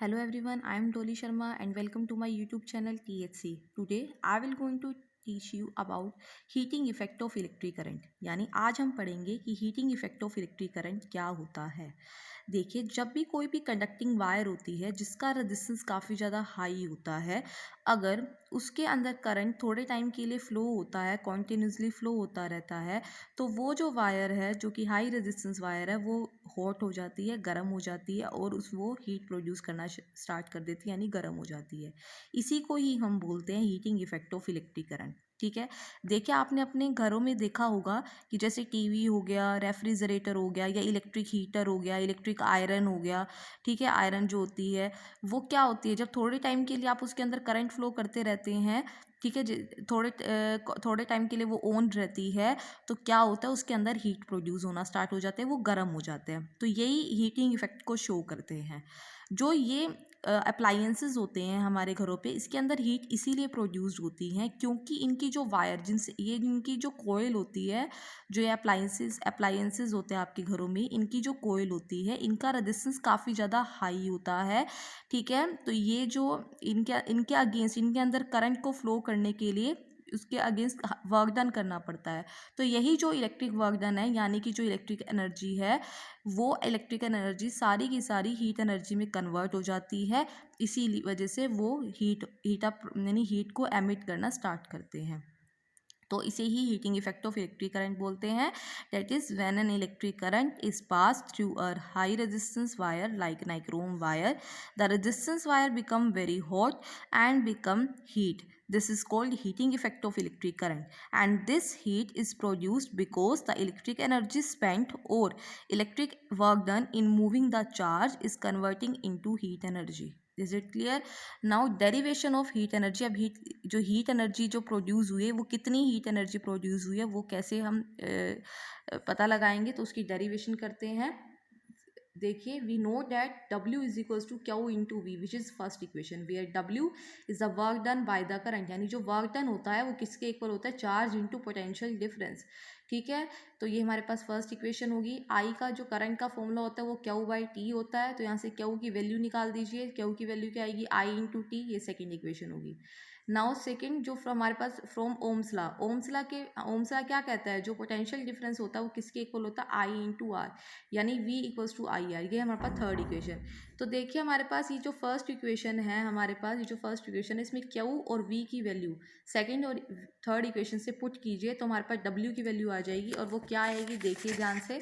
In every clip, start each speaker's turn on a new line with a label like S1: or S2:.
S1: Hello everyone, I am Dolly Sharma and welcome to my YouTube channel THC. Today I will going to teach you about heating effect of electric current. यानी आज हम पढ़ेंगे कि heating effect of electric current क्या होता है। देखिए, जब भी कोई भी कंडक्टिंग वायर होती है जिसका रेजिस्टेंस काफ़ी ज़्यादा हाई होता है, अगर उसके अंदर करंट थोड़े टाइम के लिए फ़्लो होता है, कॉन्टिन्यूसली फ़्लो होता रहता है, तो वो जो वायर है जो कि हाई रेजिस्टेंस वायर है वो हॉट हो जाती है, गर्म हो जाती है और वो हीट प्रोड्यूस करना स्टार्ट कर देती है, यानी गर्म हो जाती है। इसी को ही हम बोलते हैं heating effect of electric current. ठीक है, देखिए आपने अपने घरों में देखा होगा कि जैसे टीवी हो गया, रेफ्रिजरेटर हो गया या इलेक्ट्रिक हीटर हो गया, इलेक्ट्रिक आयरन हो गया। ठीक है, आयरन जो होती है वो क्या होती है, जब थोड़े टाइम के लिए आप उसके अंदर करंट फ्लो करते रहते हैं, ठीक है, थोड़े टाइम के लिए वो ऑन रहती है, तो क्या होता है उसके अंदर हीट प्रोड्यूस होना स्टार्ट हो जाते हैं, वो गर्म हो जाते हैं। तो यही हीटिंग इफेक्ट को शो करते हैं। जो ये अप्लायंसेस होते हैं हमारे घरों पे, इसके अंदर हीट इसीलिए प्रोड्यूस्ड होती हैं क्योंकि इनकी जो वायर जिनसे ये इनकी जो कोयल होती है, जो ये अप्लायंसेस होते हैं आपके घरों में, इनकी जो कोयल होती है इनका रेजिस्टेंस काफ़ी ज़्यादा हाई होता है। ठीक है, तो ये जो इनके इनके अगेंस्ट इनके अंदर करंट को फ्लो करने के लिए उसके अगेंस्ट वर्क डन करना पड़ता है। तो यही जो इलेक्ट्रिक वर्क डन है, यानी कि जो इलेक्ट्रिक एनर्जी है, वो इलेक्ट्रिक एनर्जी सारी की सारी हीट एनर्जी में कन्वर्ट हो जाती है। इसी वजह से वो हीट अप यानी हीट को एमिट करना स्टार्ट करते हैं। तो इसे ही heating effect of electric current बोलते हैं। That is when an electric current is pass through a high resistance wire like nichrome wire, the resistance wire become very hot and become heat. This is called heating effect of electric current, and this heat is produced because the electric energy spent or electric work done in moving the charge is converting into heat energy. Is it clear? Now derivation of heat energy. अब heat energy जो produce हुई है, वो कितनी heat energy produce हुई है, वो कैसे हम पता लगाएंगे, तो उसकी डेरिवेशन करते हैं। देखिए, we know that W is equals to Q into V, which is first equation, where W is the work done by the current, यानी जो वर्क डन होता है वो किसके इक्वल होता है, चार्ज इंटू पोटेंशियल डिफरेंस। ठीक है, तो ये हमारे पास फर्स्ट इक्वेशन होगी। आई का जो करंट का फॉर्मूला होता है वो क्यू बाई टी होता है, तो यहाँ से क्यू की वैल्यू निकाल दीजिए। क्यू की वैल्यू क्या आएगी, आई इंटू टी, ये सेकेंड इक्वेशन होगी। नाउ सेकंड जो हमारे पास फ्रॉम ओम्सला क्या कहता है, जो पोटेंशियल डिफरेंस होता है वो किसके इक्वल होता है, आई इंटू आर, यानी V equals to I R. ये हमारे पास थर्ड इक्वेशन। तो देखिए हमारे पास ये जो फर्स्ट इक्वेशन है, इसमें Q और V की वैल्यू सेकंड और थर्ड इक्वेशन से पुट कीजिए, तो हमारे पास W की वैल्यू आ जाएगी। और वो क्या आएगी, देखिए ध्यान से,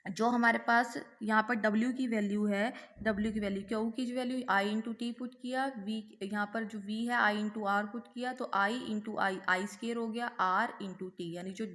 S1: जो हमारे पास यहाँ पर W की वैल्यू है, Q की जो वैल्यू आई इंटू टी पुट किया, V यहाँ पर जो V है आई इंटू आर पुट किया, तो आई इंटू आई स्केयर हो गया, R इंटू टी, यानी जो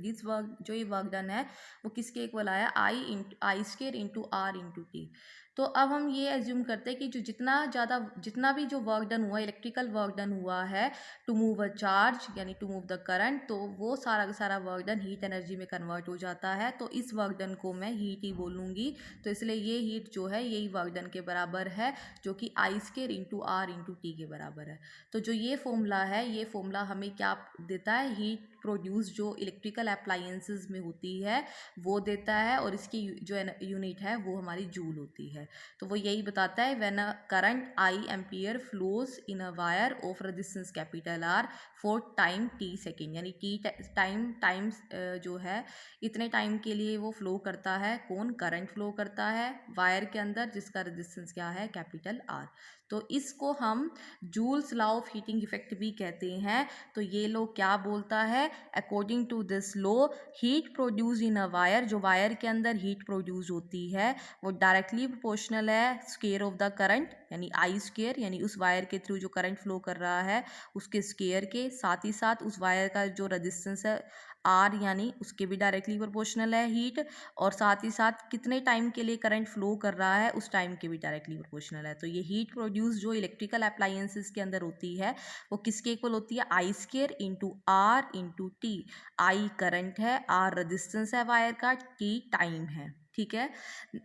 S1: ये वर्क डन है वो किसके इक्वल आया, I square into R into T. तो अब हम ये एज्यूम करते हैं कि जो जितना भी जो वर्क डन हुआ, इलेक्ट्रिकल वर्क डन हुआ है टू मूव अ चार्ज, यानी टू मूव द करंट, तो वो सारा का सारा वर्क डन हीट एनर्जी में कन्वर्ट हो जाता है। तो इस वर्क डन को मैं हीट ही बोलूँगी। तो इसलिए ये हीट जो है यही वर्क डन के बराबर है, जो कि I square into R into T के बराबर है। तो जो ये फॉर्मूला है, ये फॉर्मूला हमें क्या देता है, हीट प्रोड्यूस जो इलेक्ट्रिकल अप्लायंसेस में होती है वो देता है, और इसकी जो यूनिट है वो हमारी जूल होती है। तो वो यही बताता है, when a current I ampere flows in a wire of resistance capital R for time T second, यानी टी टाइम जो है इतने टाइम के लिए वो फ्लो करता है, कौन, करंट फ्लो करता है वायर के अंदर जिसका रेजिस्टेंस क्या है, कैपिटल आर। तो इसको हम Joule's law of heating effect भी कहते हैं। तो ये लॉ क्या बोलता है, according to this law heat produce in a wire, जो वायर के अंदर हीट प्रोड्यूस होती है वो डायरेक्टली प्रोपोर्शनल है स्क्वायर ऑफ द करंट, यानी आई स्क्वायर, यानी उस वायर के थ्रू जो करंट फ्लो कर रहा है उसके स्क्वायर के, साथ ही साथ उस वायर का जो रेजिस्टेंस है आर, यानी उसके भी डायरेक्टली प्रोपोर्शनल है हीट, और साथ ही साथ कितने टाइम के लिए करंट फ्लो कर रहा है उस टाइम के भी डायरेक्टली प्रोपोर्शनल है। तो ये हीट प्रोड्यूस जो इलेक्ट्रिकल अप्लायंसेस के अंदर होती है वो किसके इक्वल होती है, I square into R into T. I current है, आर रेजिस्टेंस है वायर का, टी टाइम है। ठीक है,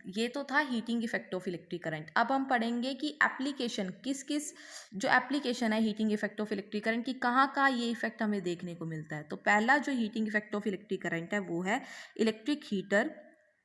S1: ये तो था heating effect of electric current. अब हम पढ़ेंगे कि एप्लीकेशन किस किस, जो एप्लीकेशन है heating effect of electric current की, कहाँ का ये इफेक्ट हमें देखने को मिलता है। तो पहला जो heating effect of electric current है वो है इलेक्ट्रिक हीटर,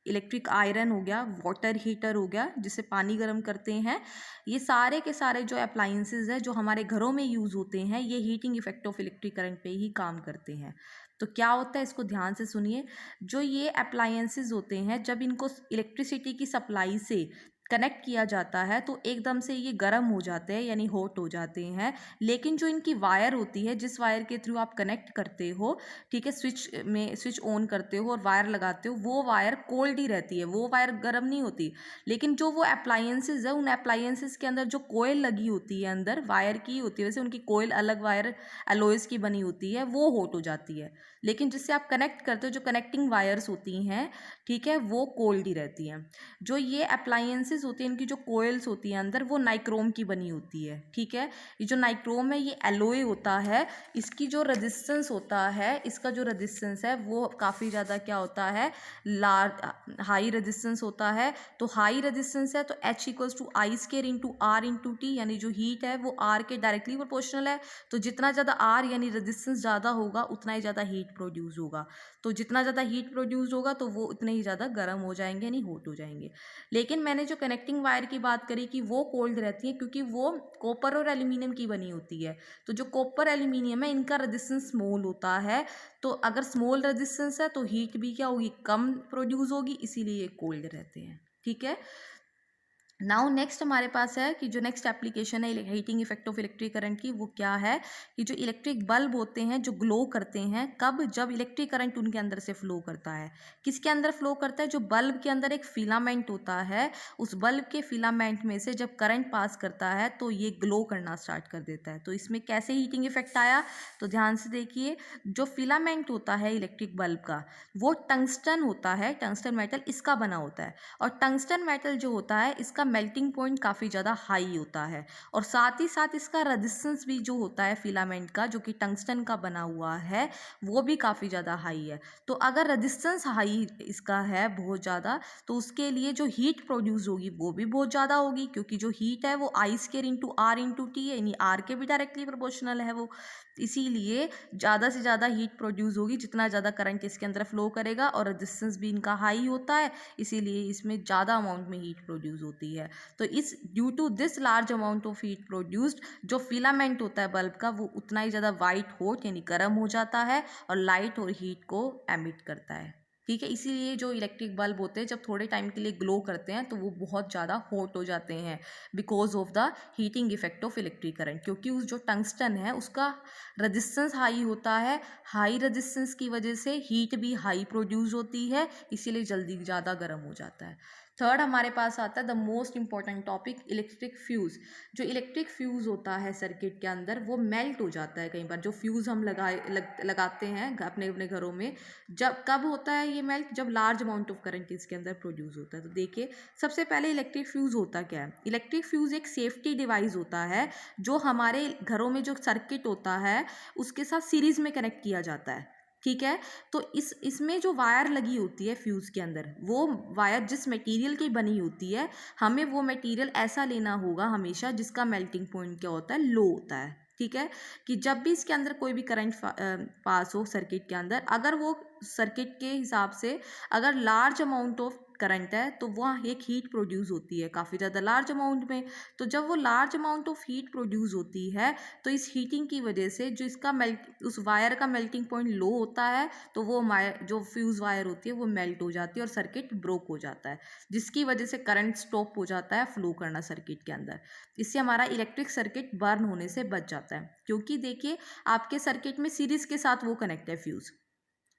S1: इलेक्ट्रिक आयरन हो गया, वाटर हीटर हो गया जिससे पानी गर्म करते हैं, ये सारे के सारे जो अप्लाइंसेस है जो हमारे घरों में यूज़ होते हैं, ये heating effect of electric current पे ही काम करते हैं। तो क्या होता है, इसको ध्यान से सुनिए। जो ये अप्लायंसेस होते हैं, जब इनको इलेक्ट्रिसिटी की सप्लाई से कनेक्ट किया जाता है तो एकदम से ये गर्म हो जाते हैं, यानी हॉट हो जाते हैं। लेकिन जो इनकी वायर होती है, जिस वायर के थ्रू आप कनेक्ट करते हो, ठीक है, स्विच ऑन करते हो और वायर लगाते हो, वो वायर कोल्ड ही रहती है, वो वायर गर्म नहीं होती। लेकिन जो वो अप्लायंसेस है, उन अप्लायंसेस के अंदर जो कोयल लगी होती है, अंदर वायर की होती है, वैसे उनकी कोयल अलग वायर एलोइस की बनी होती है, वो हॉट हो जाती है। लेकिन जिससे आप कनेक्ट करते हो, जो कनेक्टिंग वायर्स होती हैं, ठीक है, वो कोल्ड ही रहती हैं। जो ये अप्लायंसेस होती हैं, इनकी जो कोयल्स होती हैं अंदर, वो नाइक्रोम की बनी होती है, ठीक है। ये जो नाइक्रोम है, ये एलोय होता है। इसकी जो रेजिस्टेंस होता है, इसका जो रेजिस्टेंस है वो काफ़ी ज़्यादा क्या होता है, हाई रेजिस्टेंस होता है। तो हाई रेजिस्टेंस है तो H equals to I square into R into T, यानी जो हीट है वो आर के डायरेक्टली प्रोपोर्शनल है। तो जितना ज़्यादा आर यानी रेजिस्टेंस ज़्यादा होगा, उतना ही ज़्यादा हीट प्रोड्यूस होगा। तो जितना ज़्यादा हीट प्रोड्यूस होगा तो वो उतने ही ज़्यादा गर्म हो जाएंगे, यानी हॉट हो जाएंगे। लेकिन मैंने जो कनेक्टिंग वायर की बात करी कि वो कोल्ड रहती है, क्योंकि वो कॉपर और एल्यूमिनियम की बनी होती है। तो जो कॉपर एल्यूमिनियम है, इनका रेजिस्टेंस स्मॉल होता है। तो अगर स्मॉल रेजिस्टेंस है तो हीट भी क्या होगी, कम प्रोड्यूस होगी, इसीलिए ये कोल्ड रहते हैं, ठीक है। नाउ नेक्स्ट हमारे पास है कि जो नेक्स्ट एप्लीकेशन है heating effect of electric current की, वो क्या है कि जो इलेक्ट्रिक बल्ब होते हैं जो ग्लो करते हैं, कब, जब इलेक्ट्रिक करंट उनके अंदर से फ्लो करता है। किसके अंदर फ्लो करता है, जो बल्ब के अंदर एक फिलामेंट होता है, उस बल्ब के फिलामेंट में से जब करंट पास करता है तो ये ग्लो करना स्टार्ट कर देता है। तो इसमें कैसे हीटिंग इफेक्ट आया, तो ध्यान से देखिए। जो फिलामेंट होता है इलेक्ट्रिक बल्ब का, वो टंगस्टन होता है, टंगस्टन मेटल इसका बना होता है। और टंगस्टन मेटल जो होता है, इसका मेल्टिंग पॉइंट काफ़ी ज़्यादा हाई होता है, और साथ ही साथ इसका रेजिस्टेंस भी जो होता है फिलामेंट का, जो कि टंगस्टन का बना हुआ है, वो भी काफ़ी ज़्यादा हाई है। तो अगर रेजिस्टेंस हाई इसका है बहुत ज़्यादा, तो उसके लिए जो हीट प्रोड्यूस होगी वो भी बहुत ज़्यादा होगी, क्योंकि जो हीट है वो I square into R into T है, यानी आर के भी डायरेक्टली प्रोपोर्शनल है वो। इसीलिए ज़्यादा से ज़्यादा हीट प्रोड्यूस होगी जितना ज़्यादा करंट इसके अंदर फ्लो करेगा, और रेजिस्टेंस भी इनका हाई होता है, इसीलिए इसमें ज़्यादा अमाउंट में हीट प्रोड्यूस होती है। तो इस due to this large amount of heat produced, जो फिलामेंट होता है बल्ब का, वो उतना ही ज़्यादा वाइट हॉट यानी गर्म हो जाता है, और लाइट और हीट को एमिट करता है, ठीक है। इसीलिए जो इलेक्ट्रिक बल्ब होते हैं, जब थोड़े टाइम के लिए ग्लो करते हैं तो वो बहुत ज़्यादा हॉट हो जाते हैं, because of the heating effect of electric current. क्योंकि उस जो टंगस्टन है उसका रेजिस्टेंस हाई होता है, हाई रेजिस्टेंस की वजह से हीट भी हाई प्रोड्यूस होती है, इसीलिए जल्दी ज़्यादा गर्म हो जाता है। थर्ड हमारे पास आता है the most important topic, electric fuse. जो इलेक्ट्रिक फ्यूज़ होता है सर्किट के अंदर, वो मेल्ट हो जाता है कई बार। जो फ्यूज़ हम लगाते हैं अपने अपने घरों में, जब कब होता है ये मेल्ट, जब लार्ज अमाउंट ऑफ करंट इसके अंदर प्रोड्यूस होता है। तो देखिए, सबसे पहले इलेक्ट्रिक फ्यूज़ होता क्या है। इलेक्ट्रिक फ्यूज़ एक सेफ्टी डिवाइस होता है, जो हमारे घरों में जो सर्किट होता है उसके साथ सीरीज़ में कनेक्ट किया जाता है, ठीक है। तो इसमें जो वायर लगी होती है फ्यूज़ के अंदर, वो वायर जिस मटेरियल की बनी होती है, हमें वो मटेरियल ऐसा लेना होगा हमेशा जिसका मेल्टिंग पॉइंट क्या होता है, लो होता है, ठीक है। कि जब भी इसके अंदर कोई भी करंट पास हो सर्किट के अंदर, अगर वो सर्किट के हिसाब से अगर लार्ज अमाउंट ऑफ करंट है, तो वहाँ एक हीट प्रोड्यूस होती है काफ़ी ज़्यादा लार्ज अमाउंट में। तो जब वो large amount of heat produce होती है, तो इस हीटिंग की वजह से जो इसका उस वायर का मेल्टिंग पॉइंट लो होता है, तो वो जो फ्यूज़ वायर होती है वो मेल्ट हो जाती है और सर्किट ब्रोक हो जाता है, जिसकी वजह से करंट स्टॉप हो जाता है फ्लो करना सर्किट के अंदर। इससे हमारा इलेक्ट्रिक सर्किट बर्न होने से बच जाता है। क्योंकि देखिए, आपके सर्किट में सीरीज़ के साथ वो कनेक्ट है फ्यूज़।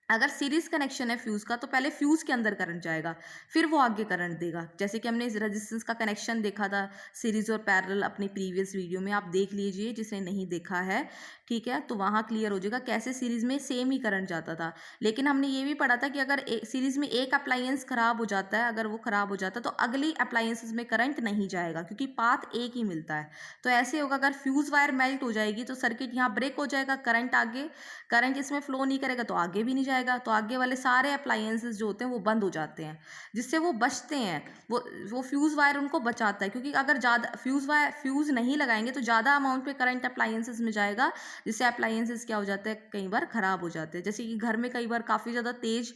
S1: अगर सीरीज कनेक्शन है फ्यूज़ का, तो पहले फ्यूज़ के अंदर करंट जाएगा, फिर वो आगे करंट देगा। जैसे कि हमने रेजिस्टेंस का कनेक्शन देखा था सीरीज और पैरेलल अपनी प्रीवियस वीडियो में, आप देख लीजिए जिसने नहीं देखा है, ठीक है। तो वहाँ क्लियर हो जाएगा कैसे सीरीज में सेम ही करंट जाता था। लेकिन हमने ये भी पढ़ा था कि अगर सीरीज में एक अप्लायंस खराब हो जाता है, अगर वो खराब हो जाता है तो अगली अप्लायंसेस में करंट नहीं जाएगा, क्योंकि पाथ एक ही मिलता है। तो ऐसे होगा, अगर फ्यूज़ वायर मेल्ट हो जाएगी तो सर्किट यहाँ ब्रेक हो जाएगा, करंट इसमें फ्लो नहीं करेगा तो आगे भी नहीं जाएगा, तो आगे वाले सारे अप्लायंसेस जो होते हैं वो बंद हो जाते हैं, जिससे वो बचते हैं। वो फ्यूज़ वायर उनको बचाता है, क्योंकि अगर ज़्यादा फ्यूज़ नहीं लगाएंगे तो ज़्यादा अमाउंट पे करंट अप्लायंसेस में जाएगा, जिससे अप्लायंसेस क्या हो जाते हैं, कई बार ख़राब हो जाते हैं। जैसे कि घर में कई बार काफ़ी ज़्यादा तेज़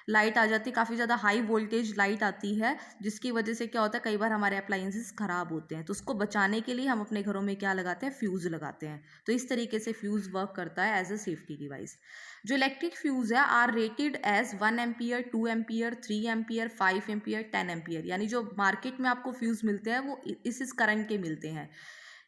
S1: लाइट आ जाती है, काफ़ी ज़्यादा हाई वोल्टेज लाइट आती है, जिसकी वजह से क्या होता है कई बार हमारे अप्लायंसेस ख़राब होते हैं। तो उसको बचाने के लिए हम अपने घरों में क्या लगाते हैं, फ्यूज़ लगाते हैं। तो इस तरीके से फ्यूज़ वर्क करता है एज अ सेफ्टी डिवाइस। जो इलेक्ट्रिक फ्यूज़ है are rated as 1 ampere, 2 ampere, 3 ampere, 5 ampere, 10 ampere, यानी जो मार्केट में आपको फ्यूज़ मिलते हैं वो इस करंट के मिलते हैं।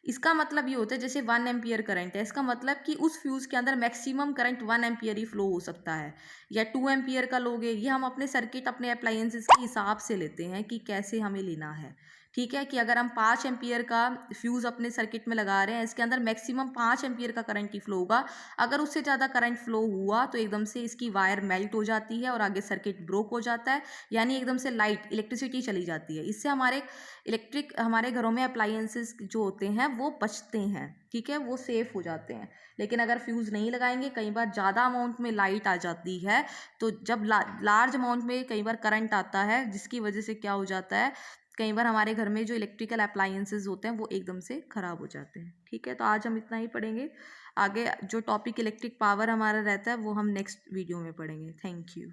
S1: इसका मतलब ये होता है जैसे 1 एम्पियर करंट है, इसका मतलब कि उस फ्यूज़ के अंदर मैक्सिमम करंट 1 एम्पियर ही फ्लो हो सकता है, या 2 एम्पियर का लोगे। ये हम अपने सर्किट, अपने अप्लायंसेस के हिसाब से लेते हैं कि कैसे हमें लेना है। ठीक है, कि अगर हम 5 एम्पियर का फ्यूज़ अपने सर्किट में लगा रहे हैं, इसके अंदर मैक्सिमम 5 एम्पियर का करंट ही फ्लो होगा। अगर उससे ज़्यादा करंट फ्लो हुआ तो एकदम से इसकी वायर मेल्ट हो जाती है और आगे सर्किट ब्रोक हो जाता है, यानी एकदम से लाइट इलेक्ट्रिसिटी चली जाती है। इससे हमारे घरों में अप्लायंसेस जो होते हैं वो बचते हैं, ठीक है, वो सेफ हो जाते हैं। लेकिन अगर फ्यूज़ नहीं लगाएंगे, कई बार ज़्यादा अमाउंट में लाइट आ जाती है, तो जब लार्ज अमाउंट में कई बार करंट आता है, जिसकी वजह से क्या हो जाता है, कई बार हमारे घर में जो इलेक्ट्रिकल अप्लायंसेस होते हैं वो एकदम से ख़राब हो जाते हैं। ठीक है, तो आज हम इतना ही पढ़ेंगे। आगे जो टॉपिक इलेक्ट्रिक पावर हमारा रहता है वो हम नेक्स्ट वीडियो में पढ़ेंगे। Thank you.